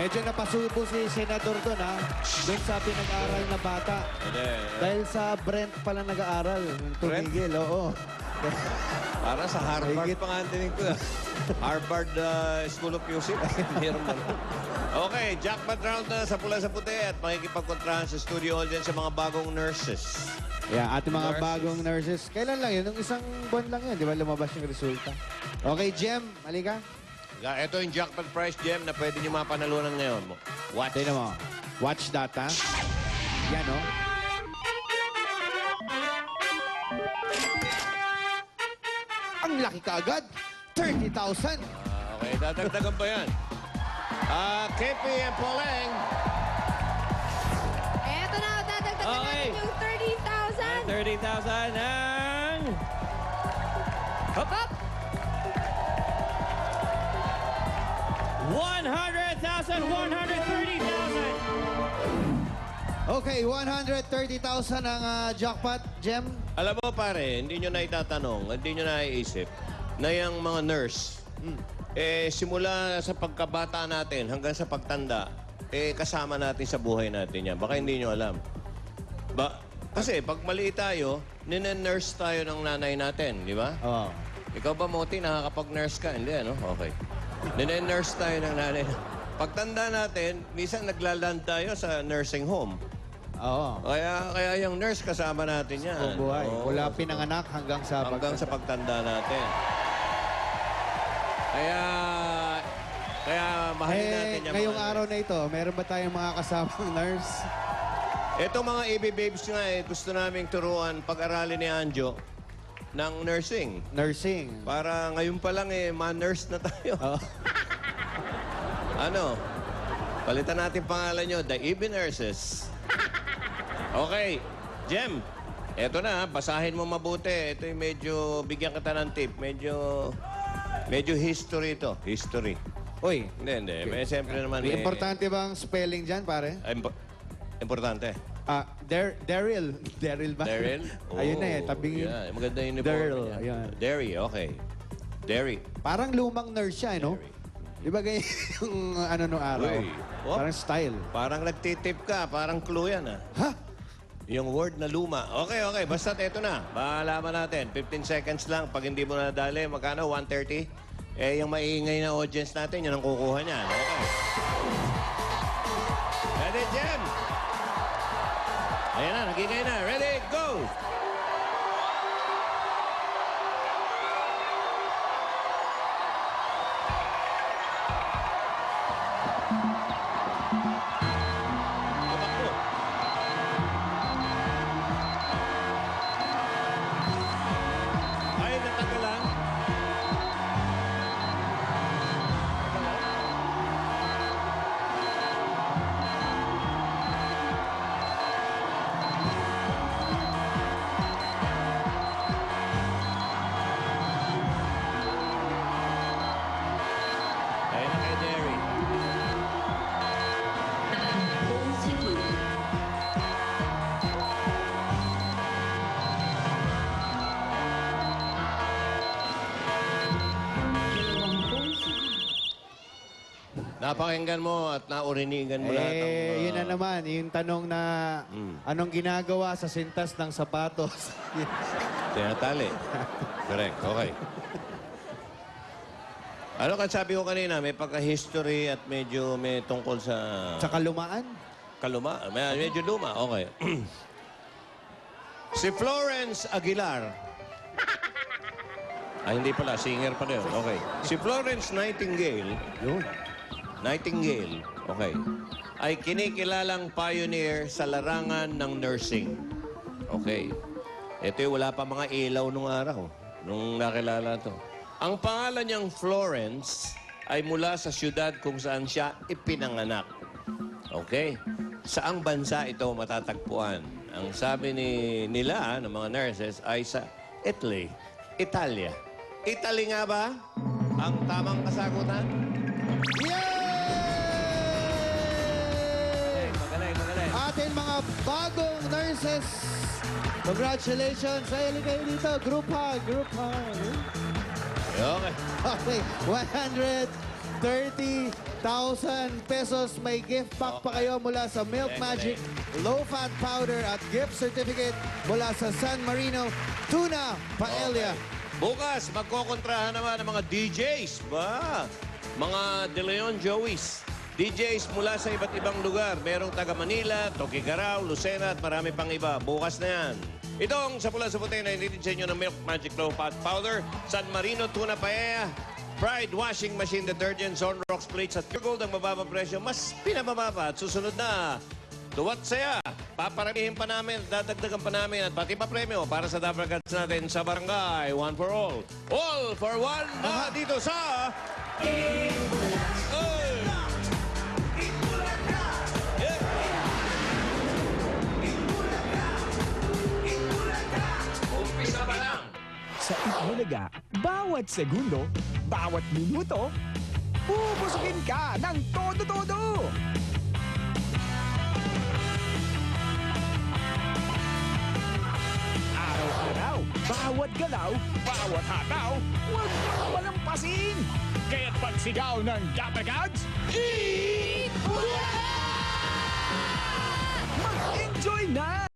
Medyo napasubo si Senador doon, ha? Doon sa pinag-aaral na bata. Dahil sa Brent pala nag-aaral. Tumigil, oo. Para sa Harvard Higit. pa nga ang tinig ko. Harvard School of Music. Meron ba? Okay, jackpot round na sa pula sa puti at makikipagkontrahan sa studio audience sa mga bagong nurses. Yeah, ating mga Nurses. bagong nurses. Kailan lang yun? Nung isang buwan lang yun, di ba? Lumabas yung resulta. Okay, Jem, halika. Ito yung jackpot prize gem na pwede nyo mapanalunan ngayon. Watch. Tignan mo. Watch that, ha? Yan, oh. Ang laki kaagad. 30,000. Okay, dadagdagan pa yan. Kipi and Poleng. Eto na, dadagdagan Okay. natin yung 30,000. 30,000 and... Hop, hop. 100,000, 130,000. Okay, 130,000 ang jackpot, Jem. Alam mo pare, hindi nyo na itatanong, hindi nyo na iisip na yung mga nurse, simula sa pagkabata natin hanggang sa pagtanda, kasama natin sa buhay natin yan. Baka hindi nyo alam. Kasi pag maliit tayo, nine-nurse tayo ng nanay natin, di ba? Oo. Ikaw ba, Moti, nakakapag-nurse ka? Hindi, ano? Okay. Nine-nurse tayo ng nanay. Pagtanda natin, minsan naglaland tayo sa nursing home. Oo. Kaya yung nurse kasama natin yan. Buong buhay. Oo. Mula pinanganak hanggang sa Hanggang sa pagtanda natin. Kaya mahalin natin yung ngayong mga araw na ito, meron ba tayong mga kasamang nurse? Itong mga EB babes nga gusto naming turuan pag-aralin ni Anjo ng nursing. Nursing. Para ngayon pa lang ma-nurse na tayo. Oo. Ano? Palitan natin pangalan nyo, the EB Nurses. Okay, Jem. Eto na, basahin mo mabuti. Ito yung medyo, bigyan kita ng tip. Medyo history ito. History. Uy, Hindi. May siyempre naman. may importante bang spelling dyan, pare? Importante. Daryl. Daryl ba? Daryl? Ayun na eh, tabing Yeah, maganda yung uniform Daryl, niya. ayun. Derry, okay. Derry. Parang lumang nurse siya, no? Derry. Di ba ganyan yung ano no araw? Uy. Oh. Parang style. Parang nagtitip ka. Parang clue yan, Ha? Yung word na luma. Okay. Basta eto na. Maalaman natin. 15 seconds lang. Pag hindi mo nadali, magkano? 130? Yung maiingay na audience natin, yun ang kukuha niyan. Okay. Ready, Jem? Ayan na, nagingay na. Ready, go! Tumakbo. Ay, natagalan. Ayun na kay Derry. Napakinggan mo at naurinigan mo lahat ng... Yun na naman, yung tanong na anong ginagawa sa sintas ng sapatos? Tinatali. Correct. Okay. Ano kan sabi ko kanina, may pagka-history at medyo may tungkol sa Sa kalumaan? kaluma. Medyo luma. Okay. Si Florence Aguilar. Hindi pala. Singer pala yun. Okay. Si Florence Nightingale. Yun. Nightingale. Okay. Ay kinikilalang pioneer sa larangan ng nursing. Okay. Ito yung wala pa mga ilaw nung araw. Nung nakilala to. Ang pangalan niyang Florence ay mula sa siyudad kung saan siya ipinanganak. Okay? Saang bansa ito matatagpuan? Ang sabi nila, ng mga nurses, ay sa Italy. Italia. Italy nga ba ang tamang kasagutan? Yay! Magaling. Ating mga bagong nurses. Congratulations. Ay, kayo dito. Group hug. Okay. Okay. 30,000 pesos. May gift pack pa kayo mula sa Milk Magic Low Fat Powder at gift certificate mula sa San Marino Tuna Paella. Bukas, magkokontrahan naman ng mga DJs. Ba? Mga De Leon Joey's. DJs mula sa iba't ibang lugar. Merong taga Manila, Toquigaraw, Lucena at marami pang iba. Bukas na yan. Itong sa pula sa puti na inilid sa inyo ng Milk Magic Low Fat Powder, San Marino Tuna Paella, Pride Washing Machine Detergent, Zone Rocks Plates at Pure Gold ang mababa presyo. Mas pinabababa at susunod na. Tuwat saya. Paparamihin pa namin, dadagdagan pa namin at pati pa premyo para sa Dabra Cats natin sa Barangay. One for all. All for one na dito sa... Ay! Umpisa pa lang. Sa Itbulaga, bawat segundo, bawat minuto, bubusukin ka ng todo-todo! Araw-araw, bawat galaw, bawat hataw, huwag mong palampasin! Kaya't pagsigaw ng Dapagads, Eat Bulaga! Mag-enjoy na!